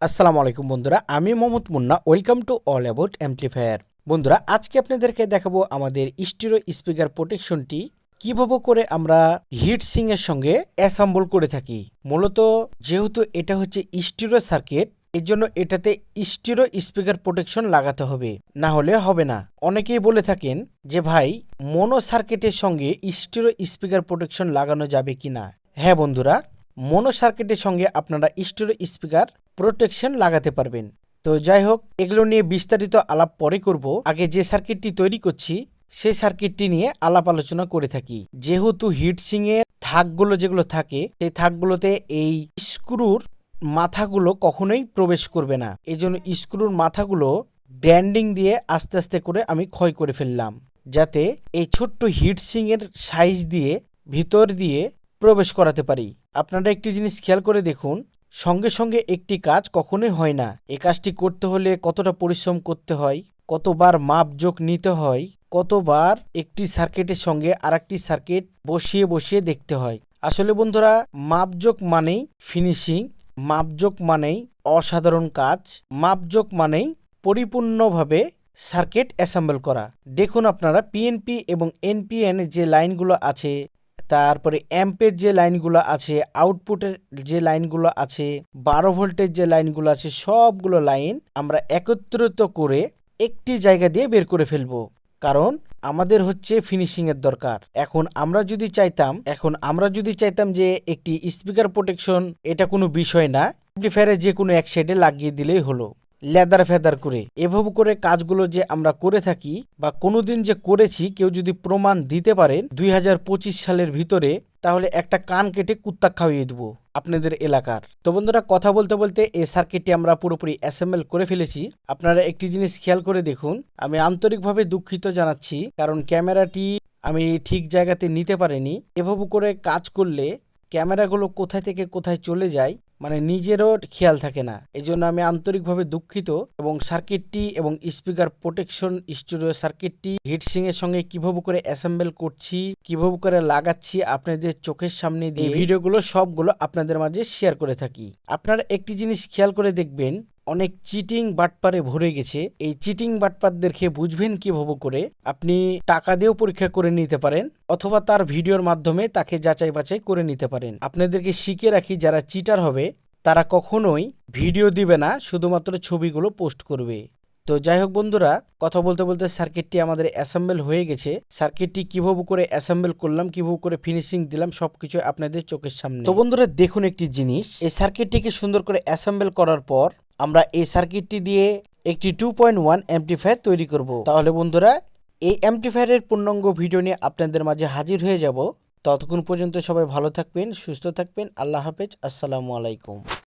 আসসালামু আলাইকুম বন্ধুরা, আমি Mohammad Munna. Welcome to all about amplifier. বন্ধুরা, আজকে আপনাদেরকে দেখাবো আমাদের স্টিরিও স্পিকার প্রোটেকশনটি কিভাবে করে আমরা হিট সিং এর সঙ্গে অ্যাসাম্বল করে থাকি। মূলত যেহেতু এটা হচ্ছে স্টিরিও সার্কিট, এর জন্য এটাতে স্টিরিও স্পিকার প্রোটেকশন লাগাতে হবে, না হলে হবে না। অনেকেই বলে থাকেন যে ভাই, মোনো সার্কিটের সঙ্গে স্টিরিও স্পিকার প্রোটেকশন লাগানো যাবে কিনা। হ্যাঁ বন্ধুরা, মোনো সার্কিটের সঙ্গে আপনারা স্টিরিও স্পিকার প্রোটেকশন লাগাতে পারবেন। তো যাই হোক, এগুলো নিয়ে বিস্তারিত আলাপ পরে করব। আগে যে সার্কিটটি তৈরি করছি সেই সার্কিটটি নিয়ে আলাপ আলোচনা করে থাকি। যেহেতু হিটসিং এর থাকগুলো যেগুলো থাকে, সেই থাকগুলোতে এই স্ক্রুর মাথাগুলো কখনোই প্রবেশ করবে না। এই জন্য স্ক্রুর মাথাগুলো ব্যান্ডিং দিয়ে আস্তে আস্তে করে আমি ক্ষয় করে ফেললাম, যাতে এই ছোট্ট হিটসিং এর সাইজ দিয়ে ভিতর দিয়ে প্রবেশ করাতে পারি। আপনারা একটি জিনিস খেয়াল করে দেখুন, সঙ্গে সঙ্গে একটি কাজ কখনোই হয় না। এই কাজটি করতে হলে কতটা পরিশ্রম করতে হয়, কতবার মাপজোক নিতে হয়, কতবার একটি সার্কিটের সঙ্গে আরেকটি সার্কিট বসিয়ে বসিয়ে দেখতে হয়। আসলে বন্ধুরা, মাপজোক মানেই ফিনিশিং, মাপজোক মানেই অসাধারণ কাজ, মাপজোক মানেই পরিপূর্ণভাবে সার্কিট অ্যাসেম্বল করা। দেখুন আপনারা, পিএনপি এবং এনপিএন যে লাইনগুলো আছে, তারপরে অ্যাম্পের যে লাইনগুলো আছে, আউটপুটের যে লাইনগুলো আছে, 12 ভোল্টের যে লাইনগুলো আছে, সবগুলো লাইন আমরা একত্রিত করে একটি জায়গা দিয়ে বের করে ফেলবো। কারণ আমাদের হচ্ছে ফিনিশিং এর দরকার। এখন আমরা যদি চাইতাম যে একটি স্পিকার প্রোটেকশন এটা কোনো বিষয় না, অ্যাম্পলিফায়ারে যে কোনো এক সাইডে লাগিয়ে দিলেই হলো, লেদার ফেদার করে। এভাবে করে কাজগুলো যে আমরা করে থাকি বা কোনোদিন যে করেছি, কেউ যদি প্রমাণ দিতে পারেন 2025 সালের ভিতরে, তাহলে একটা কান কেটে কুত্তা খাওয়িয়ে দেবো আপনাদের এলাকার। তো বন্ধুরা, কথা বলতে বলতে এই সার্কিটটি আমরা পুরোপুরি অ্যাসেম্বল করে ফেলেছি। আপনারা একটি জিনিস খেয়াল করে দেখুন, আমি আন্তরিকভাবে দুঃখিত জানাচ্ছি, কারণ ক্যামেরাটি আমি ঠিক জায়গাতে নিতে পারিনি। এভাবে করে কাজ করলে ক্যামেরাগুলো কোথায় থেকে কোথায় চলে যায়, মানে নিজেরও খেয়াল থাকে না। এই জন্য আমি আন্তরিকভাবে দুঃখিত। এবং সার্কিটটি এবং স্পিকার প্রোটেকশন স্টুডিও সার্কিটটি হিটসিং এর সঙ্গে কিভাবে করে অ্যাসেম্বল করছি, কিভাবে করে লাগাচ্ছি, আপনাদের চোখের সামনে দিয়ে ভিডিওগুলো সবগুলো আপনাদের মাঝে শেয়ার করে থাকি। আপনারা একটি জিনিস খেয়াল করে দেখবেন, অনেক চিটিং বাটপারে ভরে গেছে। এই চিটিং বাটপারদেরকে বুঝবেন কিভাবে করে, আপনি টাকা দিয়েও পরীক্ষা করে নিতে পারেন, অথবা তার ভিডিওর মাধ্যমে তাকে যাচাই বাছাই করে নিতে পারেন। আপনাদেরকে শিখিয়ে রাখি, যারা চিটার হবে তারা কখনোই ভিডিও দিবে না, শুধুমাত্র ছবিগুলো পোস্ট করবে। তো যাই হোক বন্ধুরা, কথা বলতে বলতে সার্কিটটি আমাদের অ্যাসেম্বল হয়ে গেছে। সার্কিটটি কিভাবে করে অ্যাসেম্বল করলাম, কিভাবে করে ফিনিশিং দিলাম, সবকিছু আপনাদের চোখের সামনে। তো বন্ধুরা দেখুন একটি জিনিস, এই সার্কিটটিকে সুন্দর করে অ্যাসেম্বল করার পর আমরা এই সার্কিটটি দিয়ে একটি 2.1 অ্যাম্পলিফায়ার তৈরি করব। তাহলে বন্ধুরা, এই অ্যাম্পলিফায়ারের পূর্ণাঙ্গ ভিডিও নিয়ে আপনাদের মাঝে হাজির হয়ে যাব। ততক্ষণ পর্যন্ত সবাই ভালো থাকবেন, সুস্থ থাকবেন। আল্লাহ হাফেজ, আসসালামু আলাইকুম।